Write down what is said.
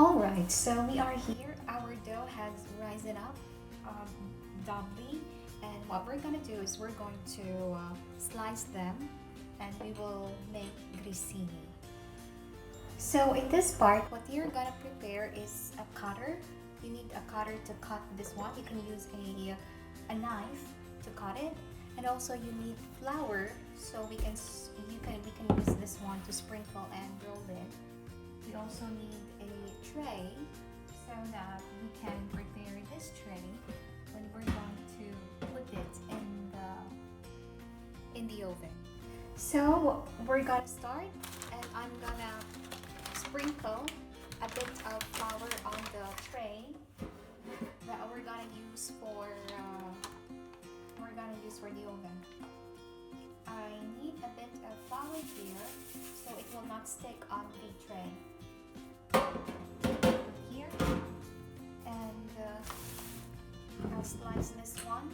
Alright, so we are here. Our dough has risen up um, doubly, and what we're gonna do is we're going to slice them and we will make grissini. So in this part, what you're gonna prepare is a cutter. You need a cutter to cut this one. You can use a knife to cut it, and also you need flour so we can use this one to sprinkle and roll it. We also need a tray so that we can prepare this tray when we're going to put it in the oven. So we're gonna start, and I'm gonna sprinkle a bit of flour on the tray that we're gonna use for the oven. I need a bit of flour here so it will not stick on the tray. Here, and I'll slice this one.